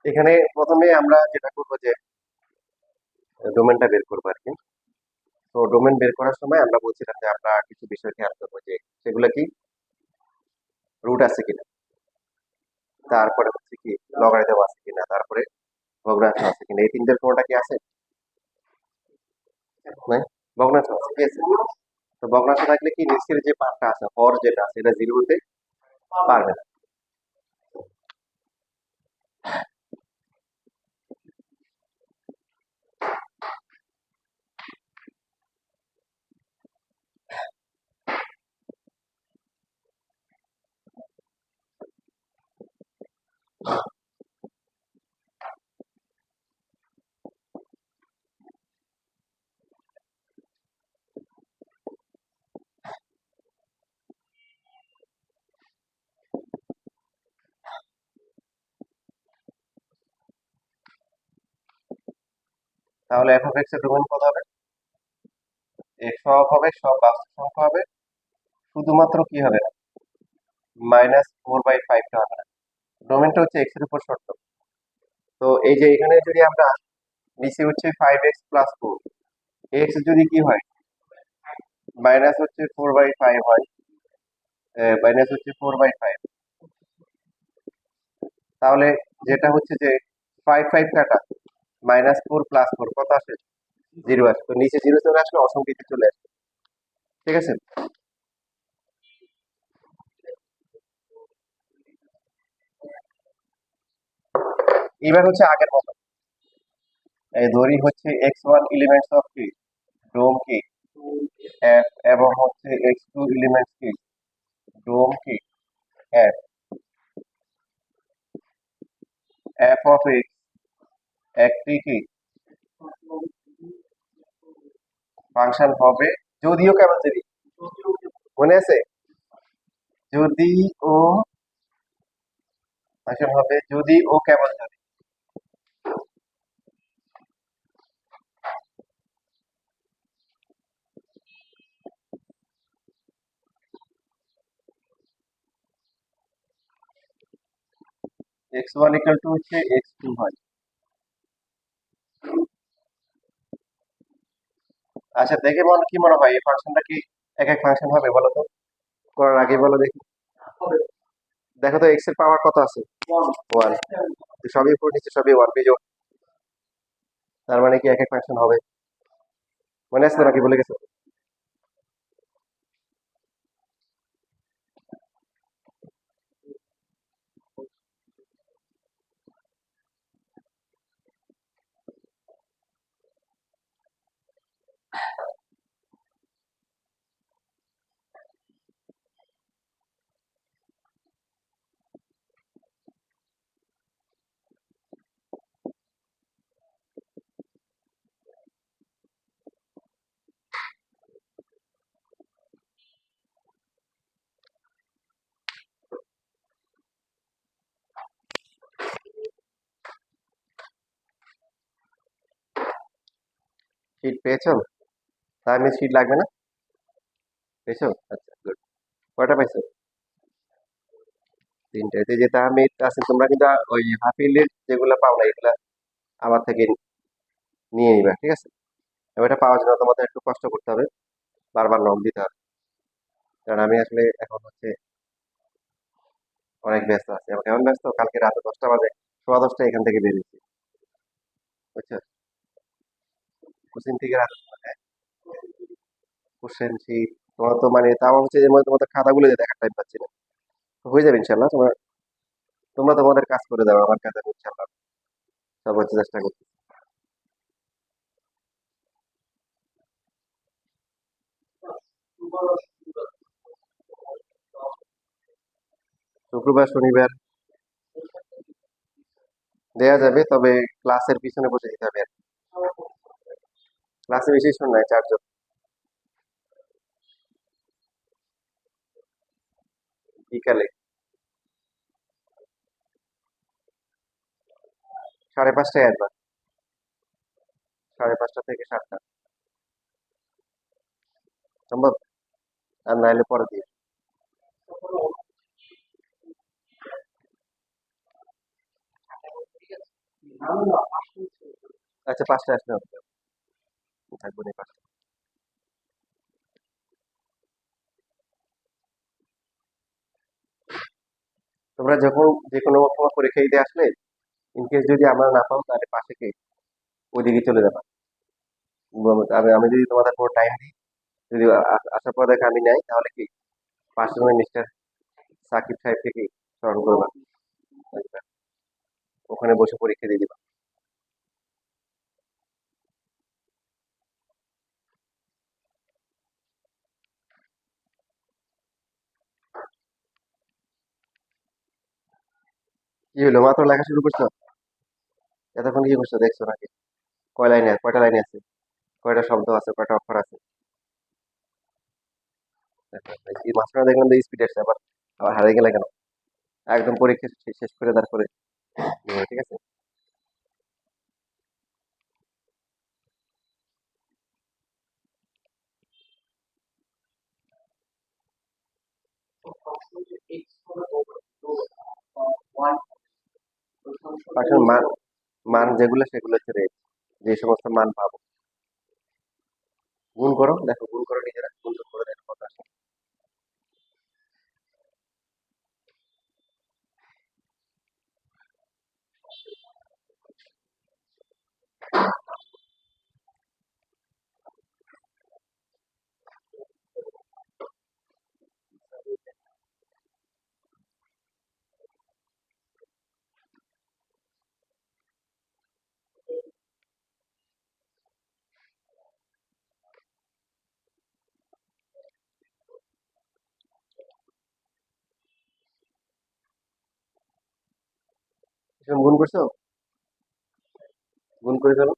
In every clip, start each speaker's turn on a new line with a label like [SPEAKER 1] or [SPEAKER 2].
[SPEAKER 1] এখানে প্রথমে আমরা যেটা করবো যে ডোমেনটা বের করবো আর কি। তো ডোমেন বের করার সময় আমরা বলছিলাম যে আমরা কিছু বিষয় খেয়াল করবো যে সেগুলো কি রুট আছে কিনা, তারপরে হচ্ছে কি লগারিদম আছে কিনা, তারপরে ভগ্নাংশ আছে কিনা, এই তিনটের কোনটা কি আছে? নাই, ভগ্নাংশ আছে, কি আছে? তো ভগ্নাংশ থাকলে কি নিচের যে পার্টটা আছে হর যেটা আছে এটা জিরো হতে পারবে না। তাহলে এফ অফ এক্স এর ডোমেন কত হবে? এক্স সহগ হবে, সব বাস্তব সংখ্যা হবে, শুধুমাত্র কি হবে না, -4/5টা হবে না। ডোমেনটা হচ্ছে এক্স এর উপর শর্ত। তো এই যে এখানে যদি আমরা নিচে হচ্ছে 5x+4, এক্স যদি কি হয় মাইনাস হচ্ছে 4/5 হয়, মাইনাস হচ্ছে 4/5, তাহলে যেটা হচ্ছে যে 5 কাটা -4 + 4 কত আসে? জিরো আসে। তো নিচে জিরো চলে আসলে অসংখ্যতে চলে আসবে। ঠিক আছে, এবার হচ্ছে আগের মতো এই ধরি হচ্ছে x1 এলিমেন্টস অফ কি ডোম কি এফ, এবং হচ্ছে x2 এলিমেন্টস কি ডোম কি এফ। এফ অফ এক্স একটি কি ফাংশন হবে, যদিও কেবল যদি, মনে আছে, যদি ও ফাংশন হবে যদি ও কেবল যদি x1 = হচ্ছে x2 হয়। আচ্ছা, দেখে কি মনে হয় এই ফাংশনটা কি এক এক ফাংশন হবে বলো তো, করার আগে বলো দেখি। দেখো তো এক্স এর পাওয়ার কত আছে? 1। সবই উপর নিচে সবই 1 বিজোড়, তার মানে কি এক এক ফাংশন হবে? মনে আছে তো নাকি বলে গেছো? শীট পেয়েছো? তার মানে শীট লাগবে না? পেয়েছো? আচ্ছা, গুড। কয়টা পাইছো? তিনটে। এই যে তাহমিদ আছে, তোমরা কিন্তু ওই হাফিলের যেগুলো পাও না এগুলা আমার থেকে নিয়ে নিবা, ঠিক আছে? এবং এটা পাওয়ার জন্য তোমাদের একটু কষ্ট করতে হবে, বারবার নক দিতে হবে, কারণ আমি আসলে এখন হচ্ছে অনেক ব্যস্ত আছি। আমার কেমন ব্যস্ত, কালকে রাতে 10টা বাজে 10:15 এখান থেকে বেরিয়েছি, বুঝছো? কোচিং থেকে রাত কোশ্চেন শীট, তোমার তো মানে তাও হচ্ছে যে মানে তোমাদের খাতাগুলো যে দেখার টাইম পাচ্ছি না। তো হয়ে যাবে ইনশাল্লাহ, তোমরা তোমরা তোমাদের কাজ করে দাও, আমার কাজ আমি ইনশাল্লাহ সব হচ্ছে চেষ্টা করছি। শুক্রবার শনিবার দেয়া যাবে, তবে ক্লাসের পিছনে বসে দিতে হবে আর কি। ক্লাসে বেশি শোন নাই, 4 জন। বিকালে 5:30টায় আসবা, 5:30 থেকে 7টা, সম্ভব? আর নাইলে পরে দিয়ে আচ্ছা, 5টায় আসলে হবে। থাকবো না 5টায়। তোমরা যখন যে কোনো সময় পরীক্ষা দিতে আসলে ইনকেস যদি আমরা না পাও তাহলে পাশে কে ওইদিকে চলে যাবা। আমি যদি তোমাদের কোনো টাইম দিই, যদি আসার পর দেখে আমি নাই, তাহলে কি পাশে তোমার মিস্টার সাকিব সাহেবকে কি স্মরণ করবা। ওখানে বসে পরীক্ষা দিয়ে দিবা। কি হলো, মাত্র লেখা শুরু করছো? এতক্ষণ কি করছো দেখছো নাকি? কয়টা লাইনে আছে? কয়টা শব্দ আছে? কয়টা অক্ষর আছে? দেখো, এই মাঝখানে দেখলাম যে স্পিড আসছে, আবার আবার হারিয়ে গেলে কেন? একদম পরীক্ষা শেষ করে তারপরে ঠিক আছে। আসলে মান মান যেগুলো সেগুলো হচ্ছে রেট, যে সমস্ত মান পাবো। গুণ করো, দেখো গুণ করো, নিজেরা গুণ করে দেখো কত আসে। এসব গুণ করছো? গুণ করে ফেলো।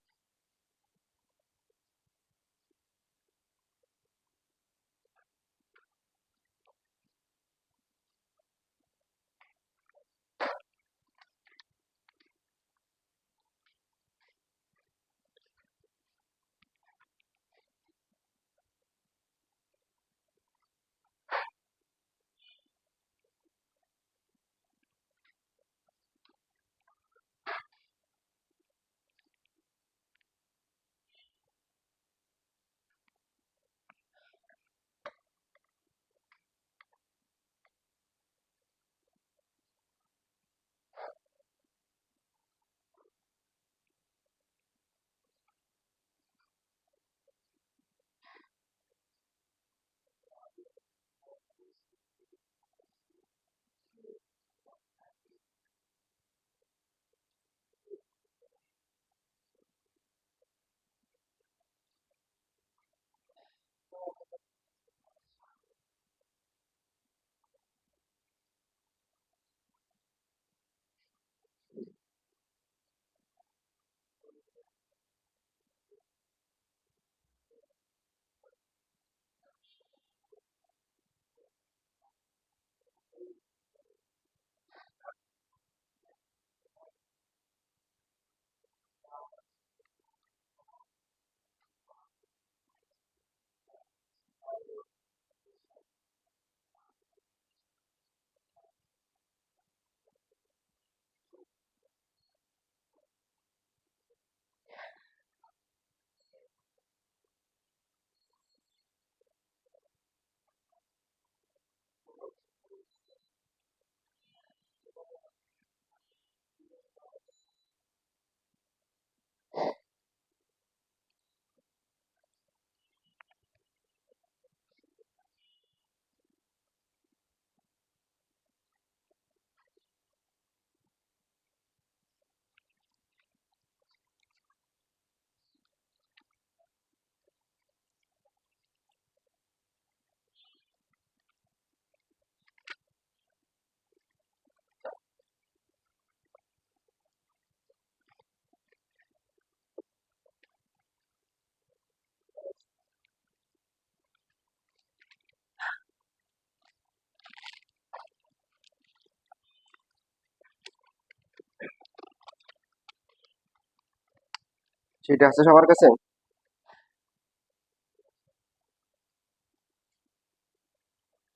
[SPEAKER 1] সেটা আছে সবার কাছে?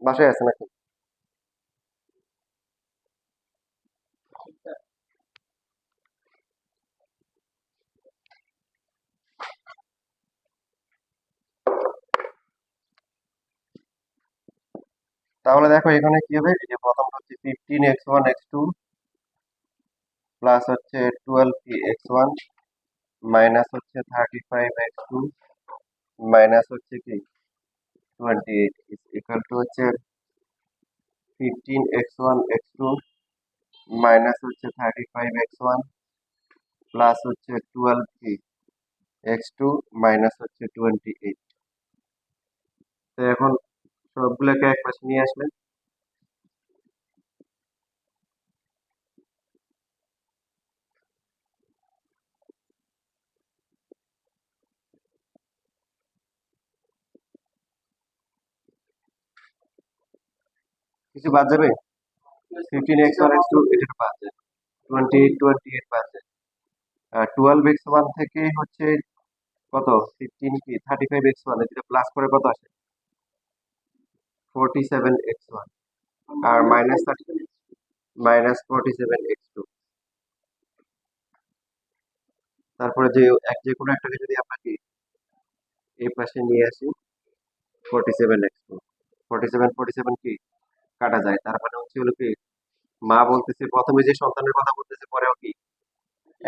[SPEAKER 1] বাসায় আছে নাকি? তাহলে দেখো এখানে কি হবে, এই যে প্রথমটা হচ্ছে 15x1 x2 প্লাস হচ্ছে 12x1 মাইনাস হচ্ছে 35x2 মাইনাস হচ্ছে কি 28 ইকুয়াল টু হচ্ছে 15x1 x2 মাইনাস হচ্ছে 35x1 প্লাস হচ্ছে 12x2 মাইনাস হচ্ছে 28। তো এখন সবগুলোকে এক পাশে নিয়ে আসলে কিছু বাদ যাবে, 15x1 x2 এটা বাদ যাবে, 28 বাদ যাবে, আর 12x1 থেকে হচ্ছে কত 15 কি 35x1 এটা প্লাস করে কত আসে 47x1 আর মাইনাস মাইনাস 47x2। তারপরে যে কোনো একটাকে যদি আমরা কি এই পাশে নিয়ে আসি 47x2, 47 কি কাটা যায়, তার মানে হচ্ছে হলো কি মা বলতেছে প্রথমে যে সন্তানের কথা বলতেছে পরেও কি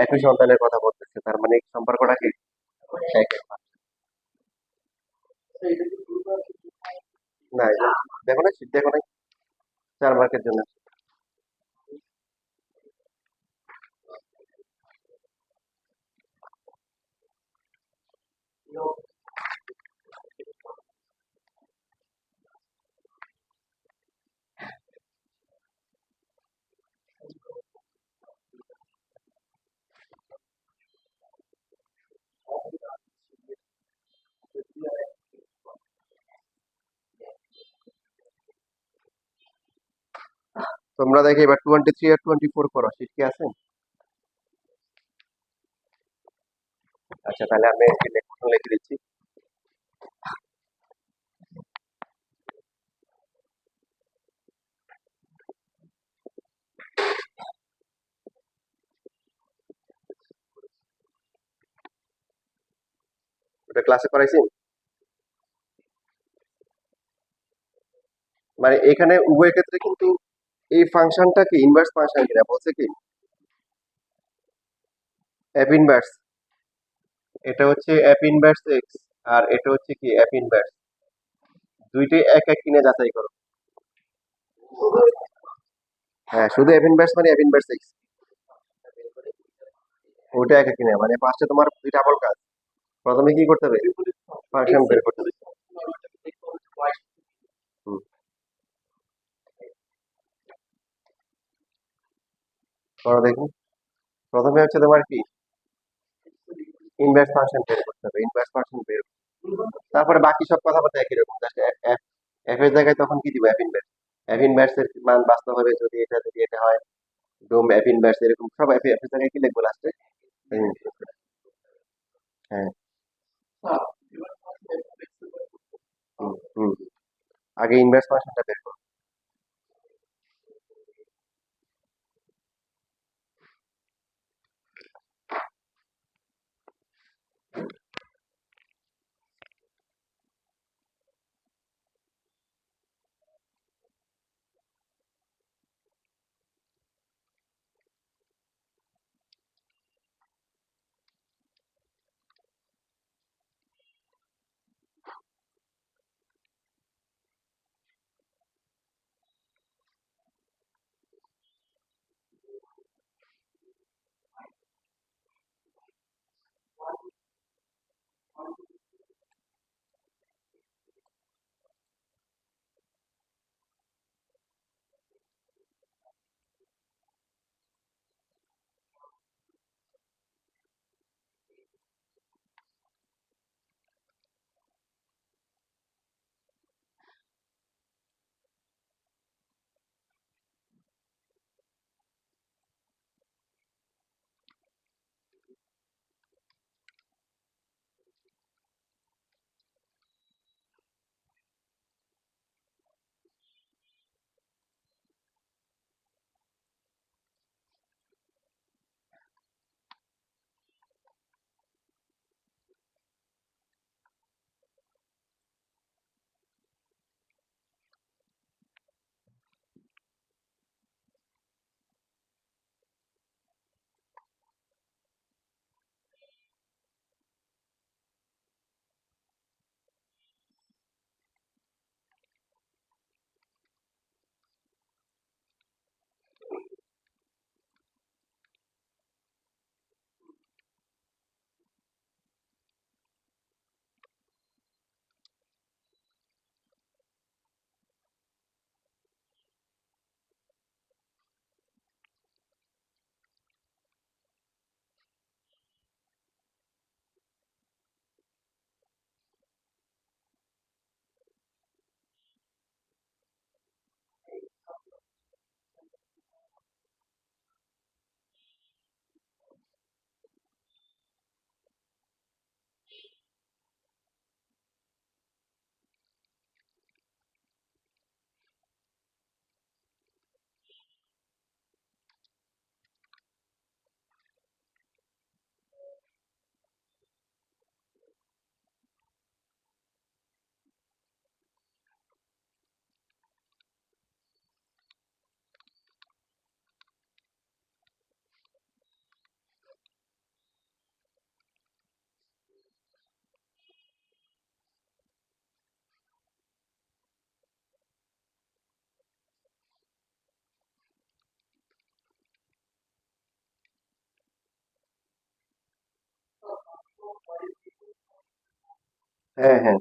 [SPEAKER 1] একই সন্তানের কথা বলতেছে, তার মানে এই সম্পর্কটা কি এক। না এই যে দেখো না শীত দেখো না 4 মার্কের জন্য। তোমরা দেখো এবার 23 আর 24 করো, শীত কি আছে? আচ্ছা তাহলে আমি লিখে দিচ্ছি। ওটা ক্লাসে করাইছি, মানে এখানে উভয় ক্ষেত্রে কিন্তু এই ফাংশনটা কি ইনভার্স ফাংশন কিনা বলছে কি অ্যাপ ইনভার্স, এটা হচ্ছে অ্যাপ ইনভার্স এক্স আর এটা হচ্ছে কি অ্যাপ ইনভার্স, দুইটাই এক এক কিনে যাচাই করো। হ্যাঁ শুধু অ্যাপ ইনভার্স মানে অ্যাপ ইনভার্স এক্স, ওটা এক এক কিনে মানে পাঁচটা তোমার দুইটা ডাবল কাজ। প্রথমে কি করতে হবে ফাংশন বের করতে হবে। হুম, করো দেখি। প্রথমে হচ্ছে তোমার কি ইনভার্স ফাংশন বের করতে হবে, ইনভার্স ফাংশন বের, তারপরে বাকি সব কথাবার্তা একই রকম, জাস্ট এফ এফ এর জায়গায় তখন কি দিব অ্যাপ ইনভার্স, অ্যাপ ইনভার্স এর মান বাস্তব হবে যদি এটা হয় ডোম অ্যাপ ইনভার্স এরকম সব এফ এর জায়গায় কি লিখবো লাস্টে। হ্যাঁ। হুম হুম আগে ইনভার্স ফাংশনটা বের করো। হ্যাঁ, হ্যাঁ।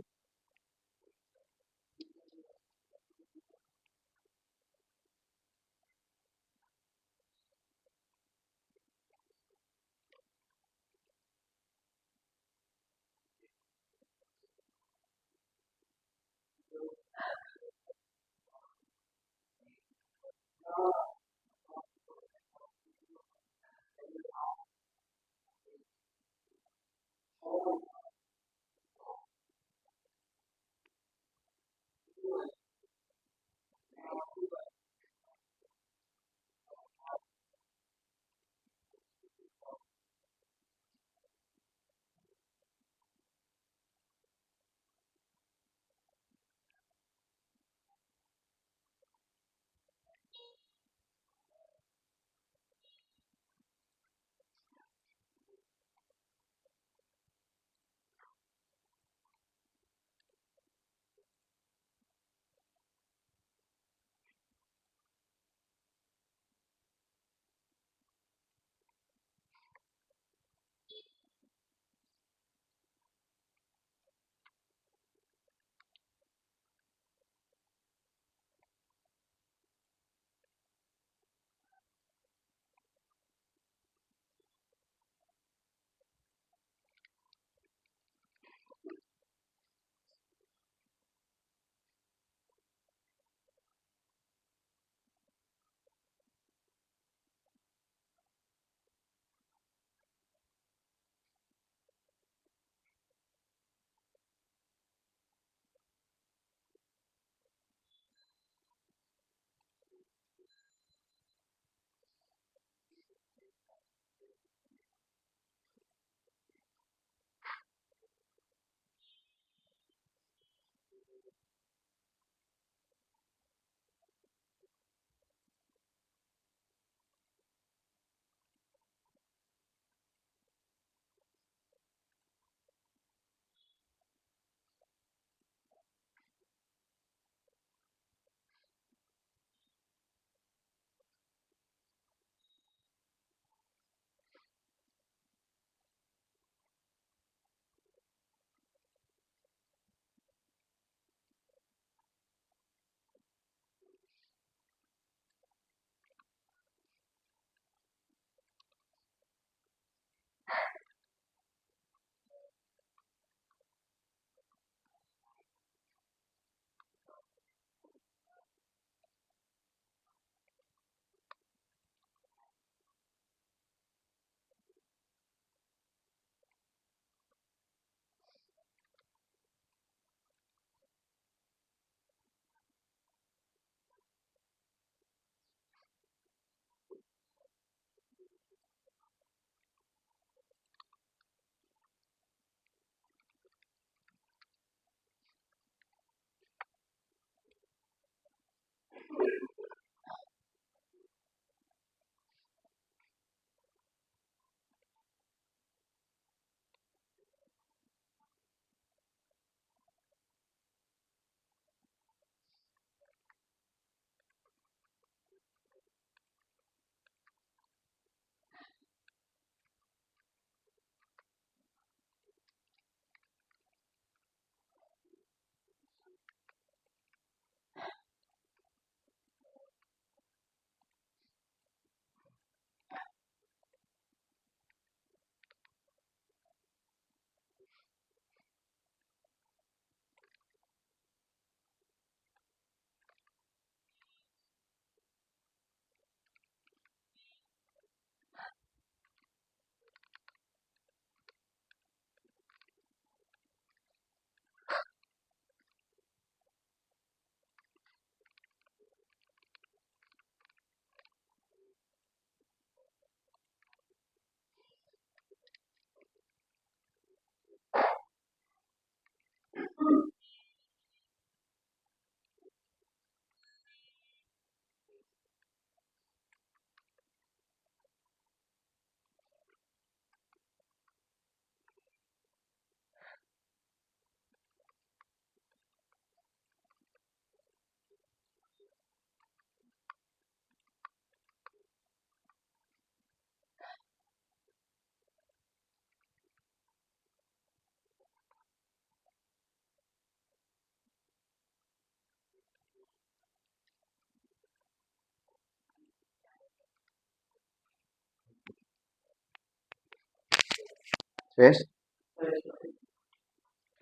[SPEAKER 1] শেষ।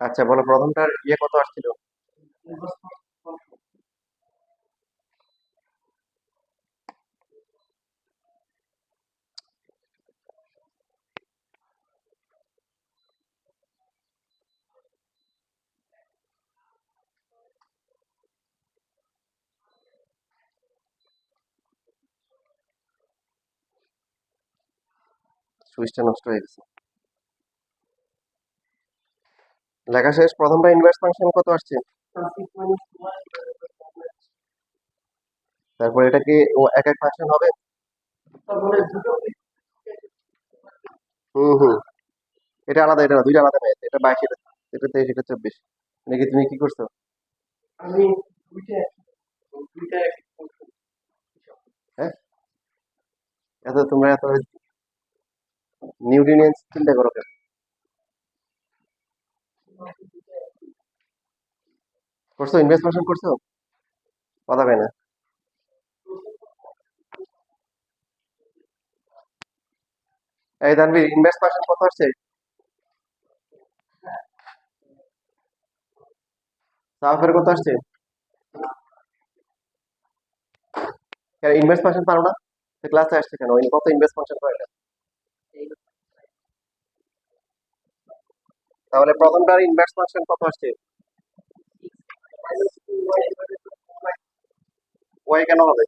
[SPEAKER 1] আচ্ছা বলো, প্রথমটার ইয়ে কত আসছিল? সুইচটা নষ্ট হয়ে গেছে। লেখা শেষ। প্রথমটা ইনভার্স ফাংশন কত আসছে? তারপর এটা কি ও এক এক ফাংশন হবে? হুম হুম। এটা আলাদা, এটা না, দুইটা আলাদা ম্যাথ। এটা 22, এটা 23, এটা 24। নাকি তুমি কি করছো? হ্যাঁ, তোমরা এত নিউটনিয়ান চিন্তা করো কেন? করছো, ইনভার্স ফাংশন করছো? কথা কয় না। এই দানবীর, ইনভার্স ফাংশন কত আসছে? সাফের কত আসছে? কেন ইনভার্স ফাংশন পারো না? ক্লাসে আসছে কেন? কত ইনভার্স ফাংশন করে না? তাহলে প্রথমটার ইনভার্স ফাংশন কত আসছে? ওয়াই কেন হবে?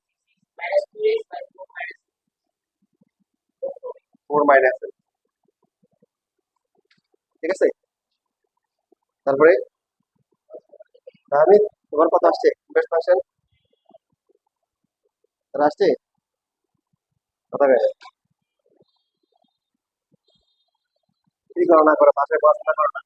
[SPEAKER 1] 4 - ঠিক আছে। তারপরে তাহমিদ, তোমার কত আসছে ইনভার্স ফাংশন? তারা আসছে? কথা কয় না। কি করো না করো, বাসায় পড়াশোনা করো না?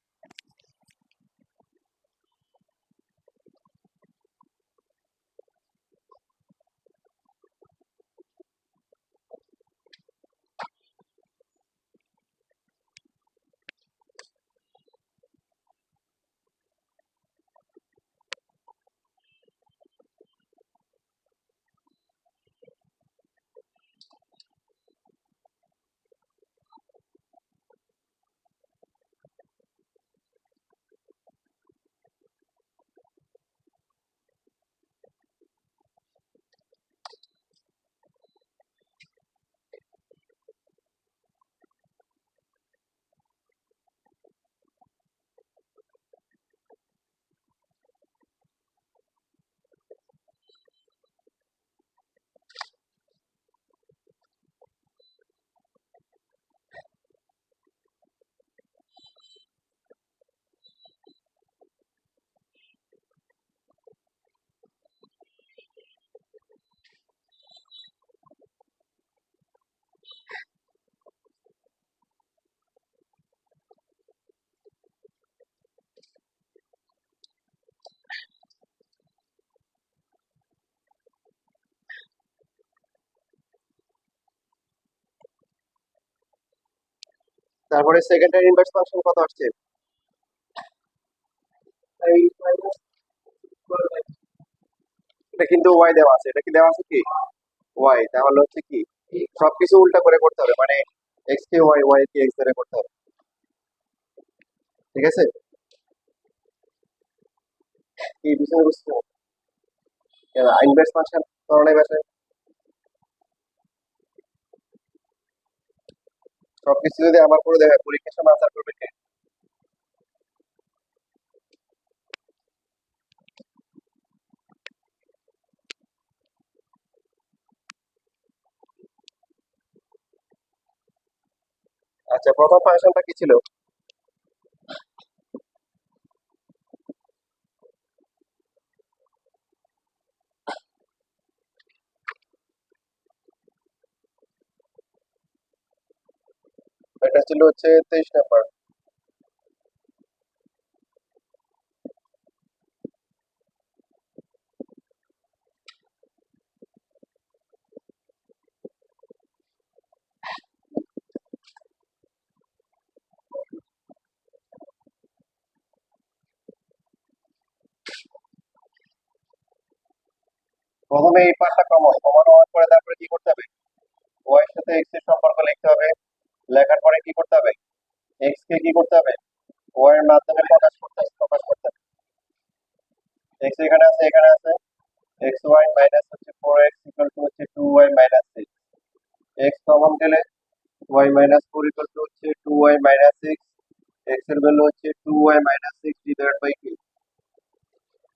[SPEAKER 1] তারপরে সেকেন্ডারি ইনভার্স ফাংশন কত আসছে? এটা কিন্তু ওয়াই দেওয়া আছে। এটা কি দেওয়া আছে কি? ওয়াই। তাহলে হচ্ছে কি, সবকিছু উল্টা করে করতে হবে, মানে এক্স কে ওয়াই, ওয়াই কে এক্স ধরে করতে হবে। ঠিক আছে। কি বিষয় বুঝছো? ইনভার্স ফাংশন করোনা ভাষায় সবকিছু যদি আমার করে দেখা, পরীক্ষার সময় আনসার করবে কে? আচ্ছা, প্রথম ফাংশনটা কি ছিল? এটা ছিল হচ্ছে 23 নাম্বার। প্রথমে এই পার্টটা কমানো হওয়ার পরে তারপরে কি করতে হবে? ওয়াই এর সাথে এক্স এর সম্পর্ক লিখতে হবে। লেখার পরে কি করতে হবে? এক্স কে কি করতে হবে, ওয়াই এর মাধ্যমে প্রকাশ করতে হবে। এক্স এখানে আছে, এখানে আছে, এক্স ওয়াই মাইনাস হচ্ছে 4x ইকুয়াল টু হচ্ছে 2y মাইনাস 6। এক্স কমন গেলে ওয়াই মাইনাস 4 ইকুয়াল টু হচ্ছে 2y মাইনাস 6। এক্স এর ভ্যালু হচ্ছে 2y মাইনাস 6 ডিভাইডেড বাই কি,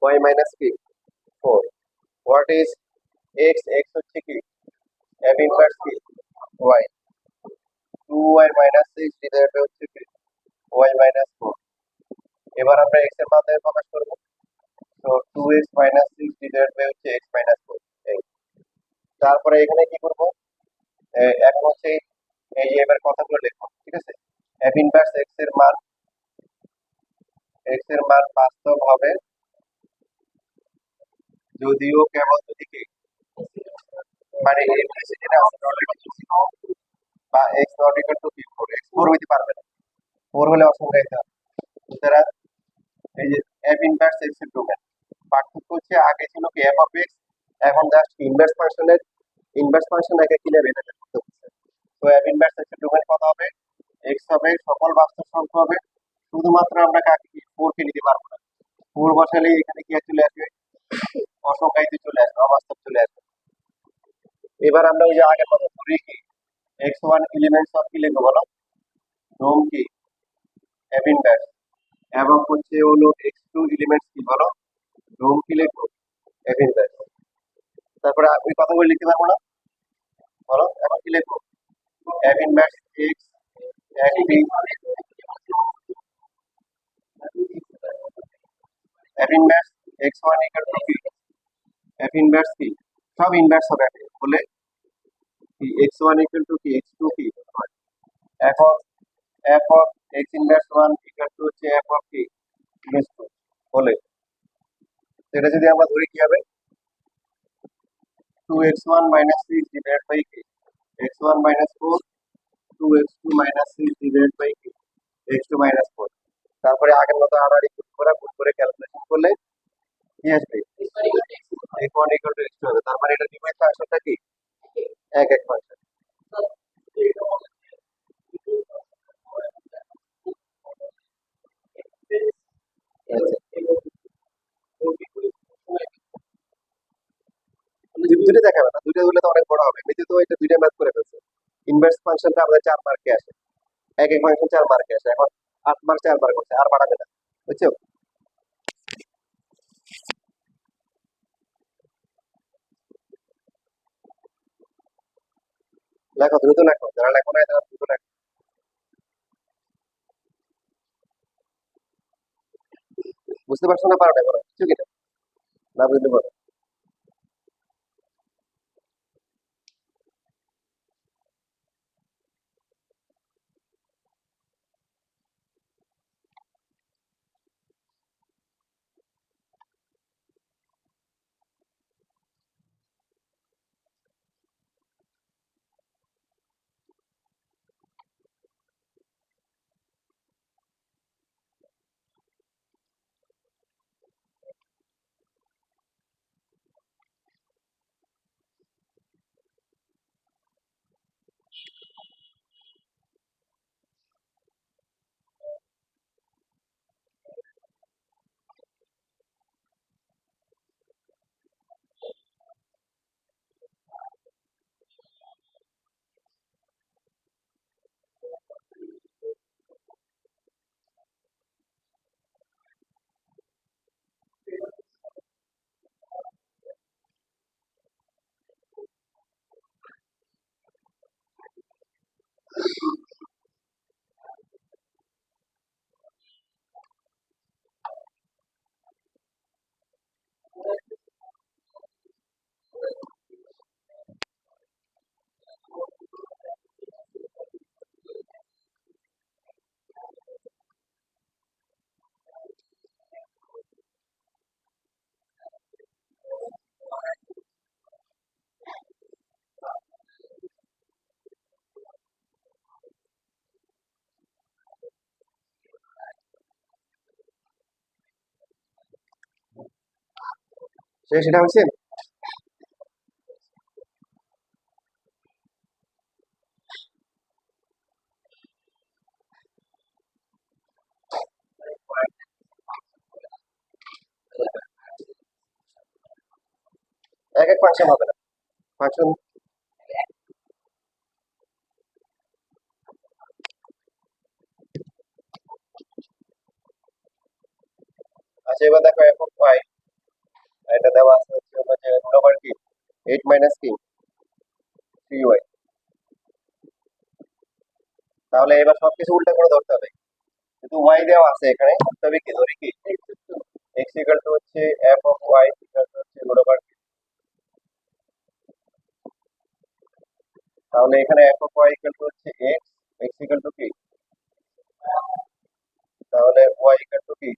[SPEAKER 1] y মাইনাস কি 4। হোয়াট ইজ এক্স, এক্স হচ্ছে কি f ইনভার্স কি y, 2y minus 6 divided by হচ্ছে কি y মাইনাস 4। এবার আমরা x এর মাধ্যমে প্রকাশ করব, তো 2x মাইনাস 6 ডিভাইডেড বাই হচ্ছে x মাইনাস 4। এই তারপরে এখানে কি করব, এখন হচ্ছে এই এবার কথাগুলো লিখব, ঠিক আছে। f ইনভার্স x এর মান বাস্তব হবে যদিও কেবল যদি কি, মানে ইমপ্লিসিট এটা বা x নট ইকুয়াল টু কি 4, x 4 হইতে পারবে না, 4 হলে অসংখ্যায়িত হবে। সুতরাং এই যে f ইনভার্স x এর ডোমেন পার্থক্য হচ্ছে আগে ছিল কি f অফ x, এখন জাস্ট ইনভার্স ফাংশন আগে কি নেবে এটা করতে হচ্ছে। তো f ইনভার্স x এর ডোমেন কত হবে, x হবে সকল বাস্তব সংখ্যা হবে, শুধুমাত্র আমরা কাকে কি 4 কে নিতে পারবো না। 4 বসালে এখানে কি চলে আসবে, অসংখ্যায়িত চলে আসবে, অবাস্তব চলে আসবে। এবার আমরা ওই যে আগের মতো ধরি কি x1 এলিমেন্টস অফ কি লিখবো বলো, রোম কি f ইনভার্স, এবং হচ্ছে হলো x2 এলিমেন্টস কি বলো, রোম কি লিখবো f ইনভার্স। তারপরে ওই কথাগুলো লিখতে পারবো না, বলো এখন কি লিখবো, f inverse x f b, f inverse x1 equal to কি f ইনভার্স কি, সব ইনভার্স হবে বলে কি x1 ইকুয়াল টু কি x2 কি হয়। এখন f of x inverse 1 equal to হচ্ছে f অফ কি x2 বলে, সেটা যদি আমরা ধরি কি হবে, 2x1 minus 6 divided by k, x1 minus 4, 2x2 minus 6 divided by k, x2 minus 4। তারপরে আগের মতো আড়াআড়ি গুণ করে ক্যালকুলেশন করলে কি আসবে, x1 equal to x2 হবে। তার মানে এটা ডিফারেন্স ফাংশনটা কি এক এক ফাংশন। দুটো দেখাবে না, দুটো হলে তো অনেক বড় হবে, এমনিতে তো এটা দুইটা ম্যাথ করে ফেলছে। ইনভার্স ফাংশনটা আমাদের 4 মার্কে আসে, এক এক ফাংশন 4 মার্কে আসে, এখন 8 মার্ক 4 বার করছে, আর বাড়াবে না, বুঝছো। লেখো দ্রুত লেখো, যারা লেখো না তারা দ্রুত লেখো। বুঝতে পারছো না, পারো না বলো কিছু কিনা, না বুঝতে পারো। সেটা হচ্ছে এক এক ফাংশন হবে না, ফাংশন। আচ্ছা এবার দেখো এফ অফ ওয়াই, এটা দেওয়া আছে হচ্ছে হলো যে রুট ওভার কি 8 মাইনাস কি 3y। তাহলে এবার সবকিছু উল্টা করে ধরতে হবে, কিন্তু ওয়াই দেওয়া আছে এখানে, তবে কি ধরি কি এক্স ইকুয়াল টু হচ্ছে f of y equal to হচ্ছে রুট ওভার। তাহলে এখানে f of y equal to হচ্ছে এক্স, এক্স ইকুয়াল টু কি, তাহলে ওয়াই ইকুয়াল টু কি,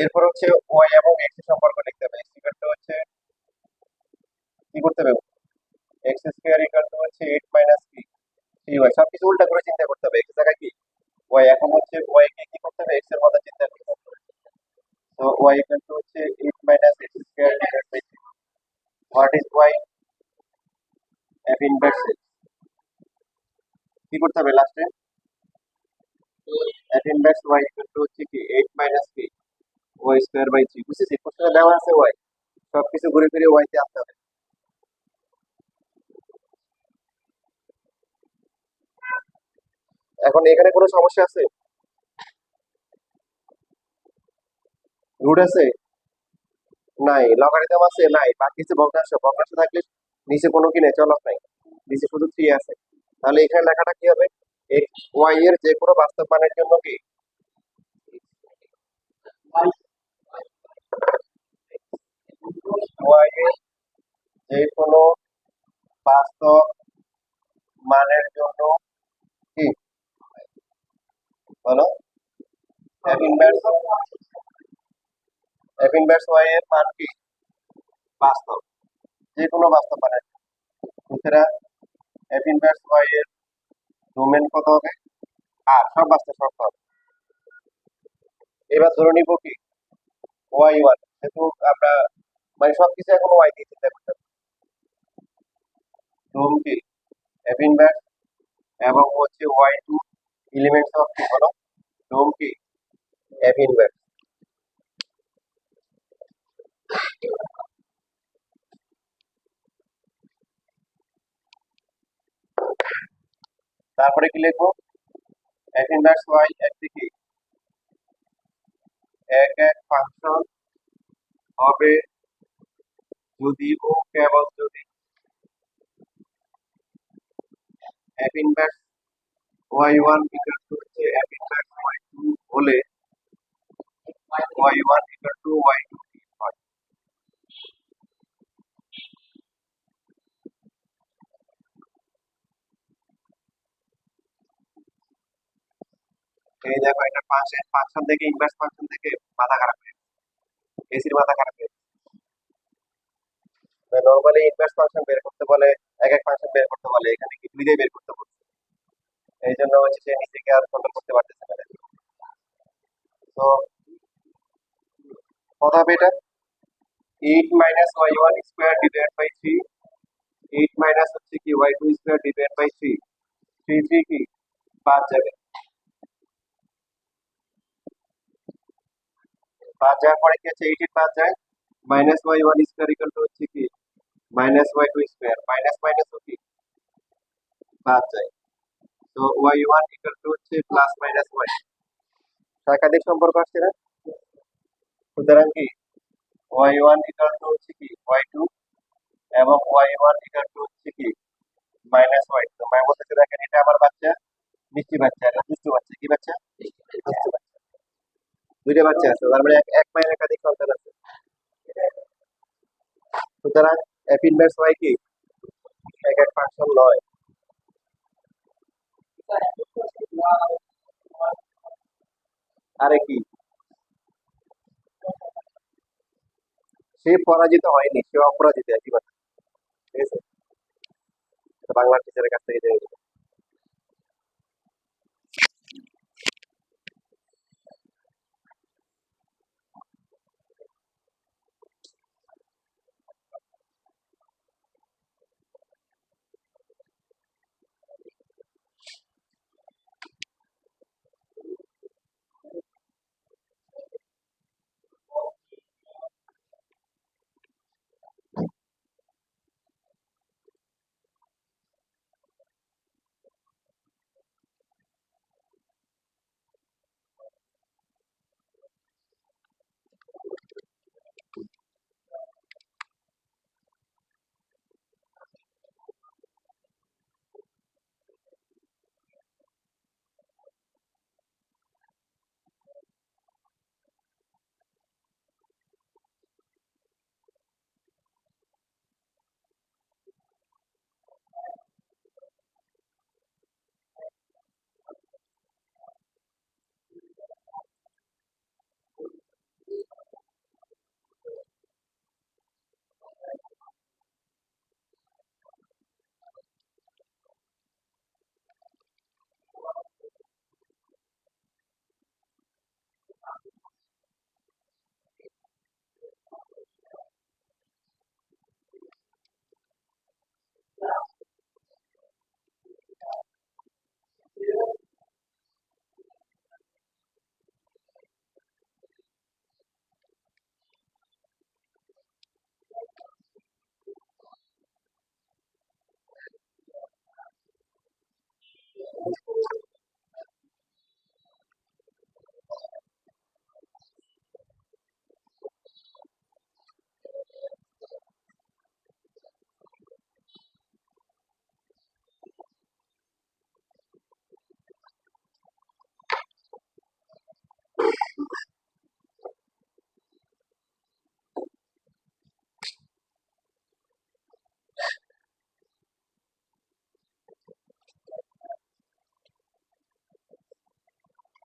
[SPEAKER 1] এরপর হচ্ছে ওয়াই এবং এক্স এর সম্পর্ক লিখতে হবে। এক্স ইকুয়াল টু হচ্ছে কি করতে হবে, এক্স স্কয়ার ইকুয়াল টু হচ্ছে 8 মাইনাস কি 3y। সবকিছু উল্টা করে চিন্তা করতে হবে, এক্স জায়গায় কি ওয়াই, এখন হচ্ছে ওয়াই কে কি করতে হবে এক্স এর মধ্যে চিন্তা করতে হবে। তো ওয়াই ইকুয়াল টু হচ্ছে 8 minus x square divide by 3। What is y, f inverse x. কি করতে হবে লাস্টে, f inverse y equal to হচ্ছে কি 8 মাইনাস কি ওয়াই স্কয়ার বাই 3। বুঝেছি, প্রশ্নে দেওয়া আছে ওয়াই, সবকিছু ঘুরে ফিরে ওয়াই তে আসতে হবে। এখন এখানে কোনো সমস্যা আছে, রুট আছে নাই, লগারিদম আছে নাই, বাকি হচ্ছে ভগ্নাংশ, ভগ্নাংশ থাকলে নিচে কোনো কি নেই, চলক নাই, নিচে শুধু 3 আছে। তাহলে এখানে লেখাটা কি হবে, এক্স ওয়াই এর যে কোনো বাস্তব মানের জন্য কি ওয়াই এর যে কোনো বাস্তব মানের জন্য কি বলো, f inverse, f inverse y এর মান কি বাস্তব, যে কোনো বাস্তব মানের। সুতরাং এফ ইনভার্স ওয়াই এর ডোমেন কত হবে, আর সব বাস্তব শর্ত হবে। এবার ধরে নিব কি ওয়াই ওয়ান, যেহেতু আমরা মানে সবকিছু এখন ওয়াই দিয়ে চিন্তা করতে হবে। ডোম কি এফ ইনভার্স এবং হচ্ছে ওয়াই টু এলিমেন্টস অফ কি হলো ডোম কি এফ ইনভার্স। তারপরে কি লিখবো, এফ ইনভার্স ওয়াই একটি কি এক এক ফাংশন হবে যদি ও কেবল যদি f inverse y one equal to হচ্ছে এফ ইনভার্স ওয়াই টু হলে y one equal to y two হয়। এই দেখো এটা পাশে ফাংশন থেকে ইনভার্স ফাংশন থেকে মাথা খারাপ হয়ে এসির মাথা খারাপ হয়ে নর্মালি ইনভার্স ফাংশন বের করতে বলে, এক এক ফাংশন বের করতে বলে, এখানে কি দুইটাই বের করতে বলছে, এই জন্য হচ্ছে সে নিজেকে আর কন্ট্রোল করতে পারতেছে না। তো কত হবে এটা, 8 minus y one square divide by 3, 8 minus হচ্ছে কি y two square divide by 3, 3 3 কি 5 যাবে, 5 যাওয়ার পরে কি আছে 8 এর 5 যায়, minus y one square equal to হচ্ছে কি minus y two square, minus minus কি 5 যায়। তো ওয়াই ওয়ান ইকুয়াল টু হচ্ছে প্লাস মাইনাস ওয়াই, একাধিক সম্পর্ক আসছে না। সুতরাং কি ওয়াই ওয়ান ইকুয়াল টু হচ্ছে কি ওয়াই টু এবং ওয়াই ওয়ান ইকুয়াল টু হচ্ছে কি মাইনাস ওয়াই। তো মায়ের বলতেছে দেখেন এটা আমার বাচ্চা মিষ্টি বাচ্চা, এটা দুষ্টু বাচ্চা, কি বাচ্চা দুষ্টু বাচ্চা, দুইটা বাচ্চা আছে, তার মানে এক এক মায়ের একাধিক সন্তান আছে। সুতরাং এফ ইনভার্স ওয়াই কি এক এক ফাংশন নয়। আরে কি, সে পরাজিত হয়নি, সে অপরাজিত একই কথা, ঠিক আছে, এটা বাংলা টিচারের কাছ থেকে জেনে নিবো।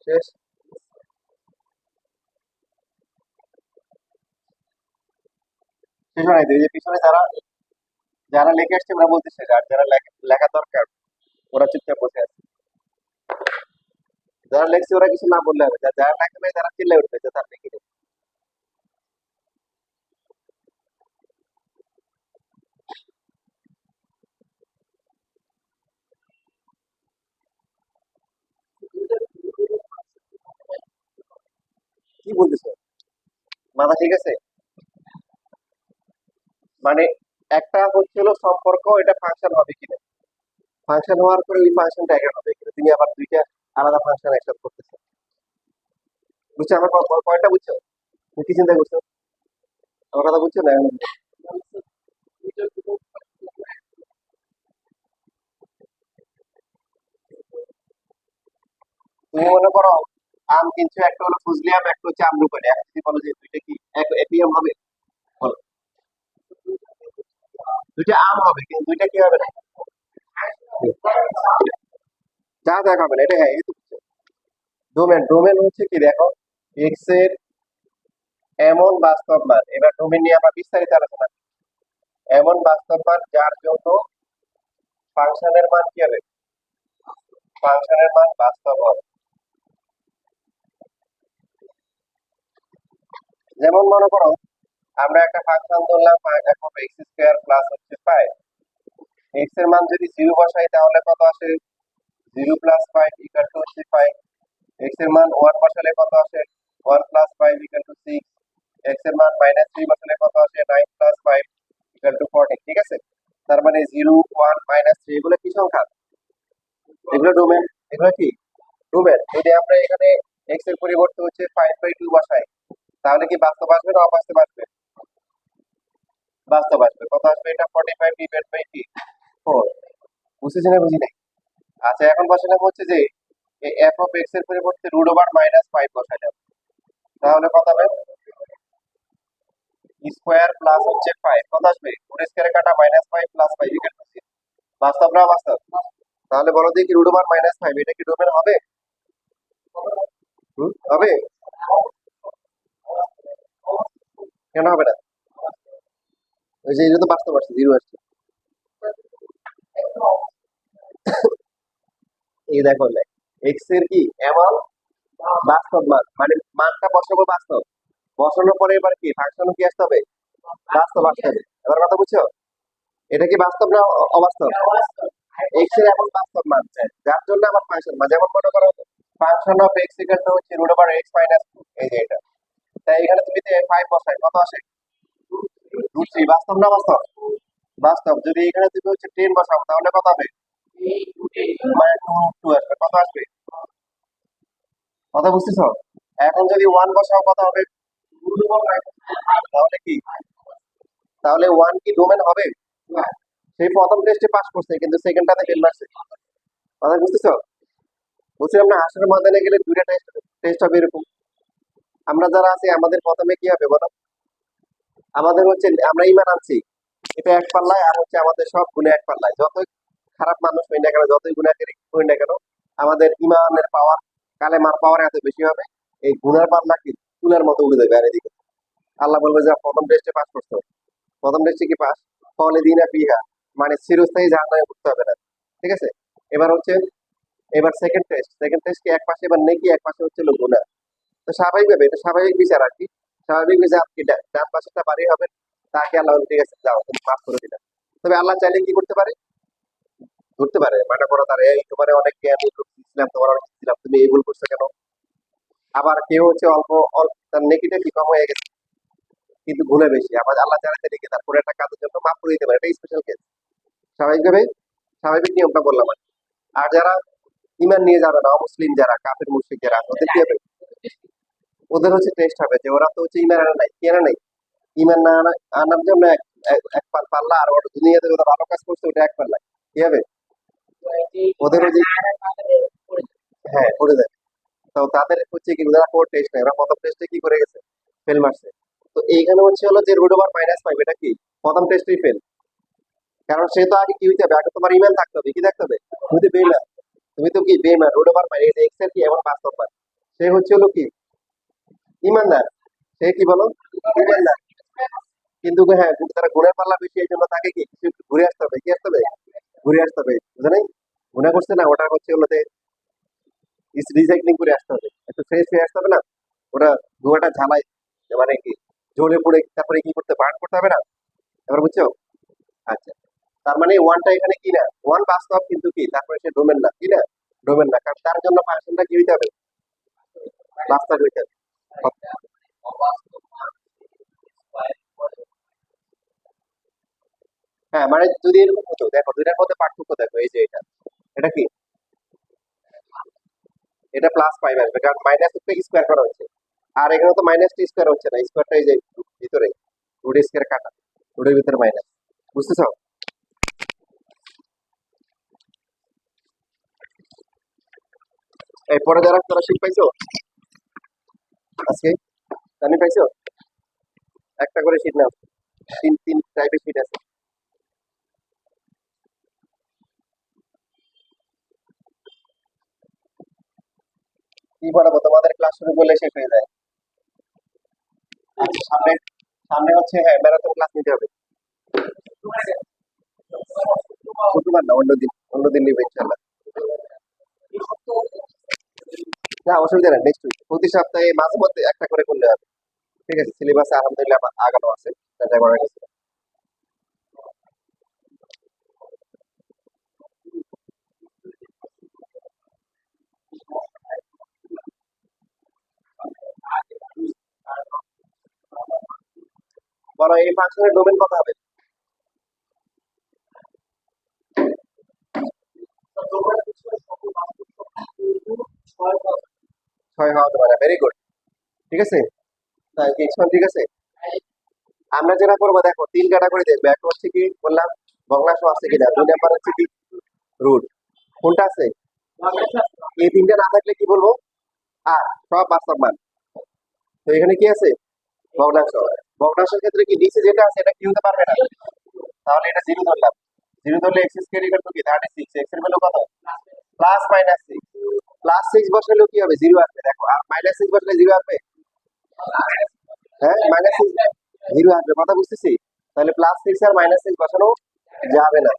[SPEAKER 1] শেষ। শেষ হয় নাই তো। এই যে পিছনে যারা যারা লেখে আসছে ওরা বলতেছে, আর যারা লেখা দরকার ওরা চুপচাপ বসে আছে। যারা লেখছে ওরা কিছু না বললে হবে, যারা লেখে নাই তারা চিল্লাই উঠবে যে তার লিখে নেই। কি বলতেছো? মাথা ঠিক আছে? মানে একটা হচ্ছিল সম্পর্ক, এটা ফাংশন হবে কিনা, ফাংশন হওয়ার পরে ওই ফাংশনটা একা হবে কিনা, তুমি আবার দুইটা আলাদা ফাংশন একসাথে করতেছো। বুঝছো আমার পয়েন্টটা? বুঝছো তুমি কি চিন্তা করছো? আমার কথা বুঝছো না? তুমি মনে করো আম কিনছো, একটা হলো ফজলি আম, একটা হচ্ছে আমরুপালি। এখন যদি বলো যে দুইটা কি একই আম হবে, বলো। দুইটা আম হবে কিন্তু দুইটা কি হবে না, যা দেখা হবে না। এটা হ্যাঁ, এই তো ডোমেন। ডোমেন হচ্ছে কি দেখো, এক্স এর এমন বাস্তব মান, এবার ডোমেন নিয়ে আমরা বিস্তারিত আলোচনা করি। এমন বাস্তব মান যার জন্য ফাংশনের মান কি হবে, ফাংশনের মান বাস্তব হবে। যেমন মনে করো আমরা একটা ফাংশন ধরলাম এক্স স্কোয়ার প্লাস হচ্ছে 5। এক্স এর মান যদি 0 বসাই তাহলে কত আসে, 0 + 5 ইকুয়াল টু হচ্ছে 5। এক্স এর মান 1 বসালে কত আসে, 1 + 5 ইকুয়াল টু 6। এক্স এর মান -3 বসালে কত আসে, 9 + 5 ইকুয়াল টু 14। ঠিক আছে? তার মানে 0, 1, -3 এগুলো কি সংখ্যা? এগুলো ডোমেন। এগুলো কি ডোমেন? যদি আমরা এখানে এক্স এর পরিবর্তে হচ্ছে 5/2 বসাই তাহলে কি বাস্তব আসবে না অবাস্তব আসবে? বাস্তব আসবে। কত আসবে এটা, 45 ডিভাইড বাই কি 4। বুঝতেছি না, বুঝি নাই? আচ্ছা এখন বসালাম হচ্ছে যে এফ অফ এক্স এর পরিবর্তে √5 বসাইলাম, তাহলে কত হবে, স্কোয়ার প্লাস হচ্ছে 5 কত আসবে, রুট স্কোয়ারে কাটা -5 + 5 ইকুয়াল টু 6। বাস্তব না বাস্তব? তাহলে বলো দেখি √5 এটা কি ডোমেন হবে? হবে? কেন হবে না? ওই যে এটা তো বাস্তব আসছে, 0 আসছে। এই দেখো এক্স এর কি এমন বাস্তব মান, মানে মানটা বসাবো বাস্তব, বসানোর পরে এবার কি ফাংশন কি আসতে হবে, বাস্তব আসতে হবে। এবার কথা বুঝছো? এটা কি বাস্তব না অবাস্তব? এক্স এর এমন বাস্তব মান যার জন্য আমার ফাংশন, মানে যেমন মনে করো function of x equal to হচ্ছে √x - 2, এই যে এটা। তাই এখানে তুমি 5 বসাই কত আসে, √3। বাস্তব না বাস্তব? বাস্তব। যদি এখানে তুমি হচ্ছে 10 বসাবো তাহলে কত হবে, -2 আসবে। কত আসবে, কথা বুঝতেছো? এখন যদি 1 বসাও কত হবে, তাহলে কি, তাহলে 1 কি ডোমেন হবে? সেই প্রথম টেস্টে পাস করছে কিন্তু সেকেন্ডটাতে ফেল মারছে। কথা বুঝতেছো? বলছিলাম না আসলে ময়দানে গেলে দুইটা টেস্ট টেস্ট হবে এরকম। আমরা যারা আছি আমাদের প্রথমে কি হবে বলো, আমাদের হচ্ছে আমরা ইমান আনছি এটা এক পাল্লায়, আর হচ্ছে আমাদের সব গুণে এক পাল্লায়। যতই খারাপ মানুষ হই না কেন, যতই গুণাকারী হই না কেন, আমাদের ইমানের পাওয়ার, কালেমার পাওয়ার এত বেশি হবে, এই গুণের পাল্লা কি তুলার মতো উড়ে যাবে। আর এদিকে আল্লাহ বলবে যে প্রথম টেস্টে পাস করছো, প্রথম টেস্টে কি পাস, ফলে দিনা ফিহা, মানে চিরস্থায়ী জাহান্নামে ঘুরতে হবে না। ঠিক আছে? এবার হচ্ছে, এবার সেকেন্ড টেস্ট। সেকেন্ড টেস্ট কি এক পাশে এবার নেকি, এক পাশে হচ্ছে গুনাহ। তো তো স্বাভাবিকভাবে এটা স্বাভাবিক বিচার আর কি। স্বাভাবিক বিচার কি ডান পাশেরটা বাড়ি হবে, তাকে আল্লাহ বলে, ঠিক আছে যাও তুমি মাফ করে দিলাম। তবে আল্লাহ চাইলে কি করতে পারে, ধরতে পারে, মানা করো তার, এই তোমার অনেক জ্ঞান লোক দিচ্ছিলাম, তোমার অনেক দিচ্ছিলাম, তুমি এই ভুল করছো কেন। আবার কেউ হচ্ছে অল্প অল্প তার নেকিটা কি কম হয়ে গেছে কিন্তু গুণে বেশি, আবার আল্লাহ জানাতে রেখে তারপরে একটা কাজের জন্য মাফ করে দিতে পারে, এটা স্পেশাল কেস। স্বাভাবিকভাবে স্বাভাবিক নিয়মটা বললাম আর কি। আর যারা ইমান নিয়ে যাবে না, অমুসলিম যারা, কাফের মুশরিক যারা, ওদের কি হবে, ওদের হচ্ছে টেস্ট হবে যে ওরা তো হচ্ছে ইমান আনা নাই, কি আনা নাই, ইমান না আনার জন্য এক পাল্লা, আর ওটা দুনিয়াতে ওরা ভালো কাজ করছে ওটা এক পাল্লা, কি হবে, ওদের ওই যে, হ্যাঁ করে দেয়। তো তাদের হচ্ছে কি, ওরা কোর টেস্ট নেই, ওরা প্রথম টেস্টে কি করে গেছে, ফেল মারছে। তো এইখানে হচ্ছে হলো যে রুট ওভার মাইনাস ফাইভ, এটা কি প্রথম টেস্টেই ফেল। কারণ সে তো আগে কি হইতে হবে, আগে তোমার ইমান থাকতে হবে, কি থাকতে হবে, তুমি তো বেইমান, তুমি তো কি বেইমান, রুট ওভার মাইনাস এক্স এর কি এমন বাস্তব মান, সে হচ্ছে হলো কি ইমানদার, সে কি বলো, ইমানদার। কিন্তু হ্যাঁ তারা গুণের পাল্লা বেশি, এই জন্য তাকে কি কিছু একটু ঘুরে আসতে হবে, কি আসতে হবে, ঘুরে আসতে হবে, বুঝে নাই, গুণা করছে না, ওটা হচ্ছে হলো রিসাইক্লিং করে আসতে হবে, একটু ফ্রেশ হয়ে আসতে হবে না, ওটা ধোঁয়াটা ঝালাই, মানে কি জ্বলে পড়ে তারপরে কি করতে, বার্ন করতে হবে না, এবার বুঝছো। আচ্ছা, তার মানে ওয়ানটা এখানে কি না, ওয়ান বাস্তব কিন্তু কি, তারপরে সে ডোমেন না, কি না, ডোমেন না, কারণ তার জন্য ফাংশনটা কি হইতে হবে, বাস্তব হইতে হবে। হ্যাঁ মানে যদি এরকম হতো, দেখো দুইটার মধ্যে পার্থক্য দেখো, এই যে এটা, এটা কি, এটা প্লাস ফাইভ আসবে, কারণ মাইনাস স্কোয়ার করা হচ্ছে, আর এখানে তো মাইনাস টি স্কোয়ার হচ্ছে না, স্কোয়ারটা এই যে ভিতরে, রুট স্কোয়ার কাটা, রুটের ভিতরে মাইনাস, বুঝতেছো। এই পরে যারা তোরা শীট পাইছো আজকে, জানি পাইছো, একটা করে শীট নাও, তিন তিন টাইপের শীট আছে। কি পড়াবো, তোমাদের ক্লাস শুরু করলে শেষ হয়ে যায়। আচ্ছা সামনে, সামনে হচ্ছে হ্যাঁ ম্যারাথন ক্লাস নিতে হবে, শুক্রবার না, অন্য দিন নিবে ইনশাল্লাহ। না অসুবিধা নেই, নেক্সট উইক, প্রতি সপ্তাহে মাঝে মধ্যে একটা করে করলে হবে। ঠিক আছে, সিলেবাসে আলহামদুলিল্লাহ আগানো আছে, যাচাই করা গেছে। বলো এই ফাংশনের ডোমেন কত হবে, 6 হওয়া যাবে না, ভেরি গুড। ঠিক আছে, তাই কি এখন ঠিক আছে। আমরা যেটা করবো দেখো, তিন ক্যাটাগরি দেখবে, একটা হচ্ছে কি বললাম ভগ্নাংশ আছে কিনা, দুই নাম্বার হচ্ছে কি রুট, কোনটা আছে, এই তিনটা না থাকলে কি বলবো, আর সব বাস্তব মান। তো এখানে কি আছে, ভগ্নাংশ, ভগ্নাংশের ক্ষেত্রে কি নিচে যেটা আছে এটা কি হতে পারবে না, তাহলে এটা জিরো ধরলাম, জিরো ধরলে এক্স স্কোয়ার ইকুয়াল টু কি 36, এক্স এর ভ্যালু কত, plus minus six, plus six বসালেও কি হবে, জিরো আসবে, দেখো আর মাইনাস সিক্স বসালে জিরো আসবে, হ্যাঁ মাইনাস সিক্স জিরো আসবে, কথা বুঝতেছি। তাহলে প্লাস সিক্স আর মাইনাস সিক্স বসানো যাবে না,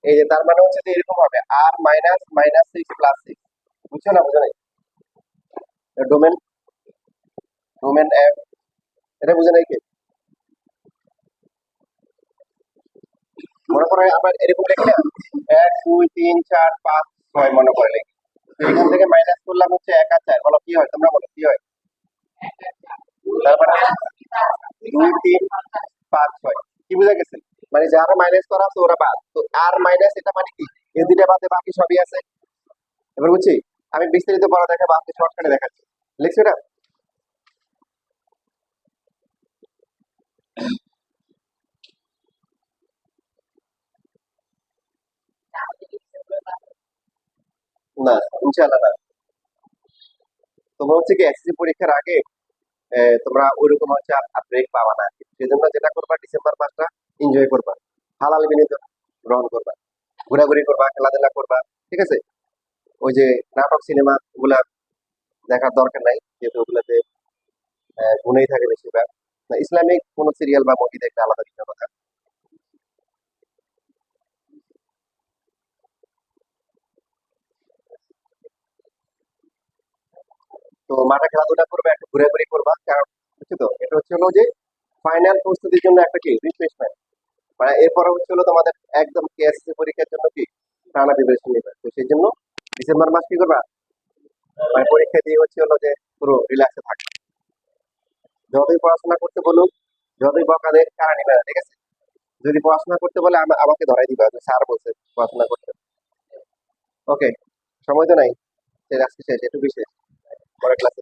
[SPEAKER 1] এই যে তার মানে হচ্ছে যে এরকম হবে, আর minus minus six plus six, বুঝছো না, বুঝো নাই, ডোমেন, ডোমেন এফ, এটা বুঝে নাই কে, মনে করো আমরা এরকম লিখি না, এক দুই তিন চার পাঁচ ছয় মনে করে লিখি, তো এখান থেকে মাইনাস করলাম হচ্ছে এক আর চার, বলো কি হয়, তোমরা বলো কি হয়, তার মানে দুই তিন পাঁচ ছয়, কি বুঝা গেছে, মানে যারা মাইনাস করা আছে ওরা বাদ, তো আর মাইনাস এটা মানে কি, এই দুইটা বাদে বাকি সবই আছে। এবার বুঝছি, আমি বিস্তারিত পড়া দেখাবো, আপনি শর্টকাটে দেখাচ্ছি, লিখছি এটা। না ইনশাল্লাহ না, তোমরা হচ্ছে কি এসএসসি পরীক্ষার আগে তোমরা ওইরকম হচ্ছে আর ব্রেক পাবা না, সেজন্য যেটা করবা ডিসেম্বর মাসটা এনজয় করবা, হালাল বিনোদন গ্রহণ করবা, ঘোরাঘুরি করবা, খেলাধুলা করবা, ঠিক আছে। ওই যে নাটক সিনেমা ওগুলা দেখার দরকার নাই, যেহেতু ওগুলাতে গুণেই থাকে বেশিরভাগ। না, ইসলামিক কোন সিরিয়াল বা মুভি দেখলে আলাদা বিষয় কথা। তো মাঠে খেলাধুলা করবে, একটু ঘোরাঘুরি করবা, কারণ বুঝছো তো, এটা হচ্ছে হলো যে ফাইনাল প্রস্তুতির জন্য একটা কি রিপ্লেসমেন্ট, মানে এরপরে হচ্ছে হলো তোমাদের একদম কেএসসি পরীক্ষার জন্য কি টানা প্রিপারেশন নিবে। তো সেই জন্য ডিসেম্বর মাস কি করবা, মানে পরীক্ষা দিয়ে হচ্ছে হলো যে পুরো রিল্যাক্সে থাকবে। যতই পড়াশোনা করতে বলুক, যতই বকা দেয়, কারা নিবে না, ঠিক আছে? যদি পড়াশোনা করতে বলে আমাকে ধরাই দিবা যে স্যার বলছে পড়াশোনা করতে। ওকে, সময় তো নাই, আজকে শেষ, একটু বিশেষ, পরের ক্লাসে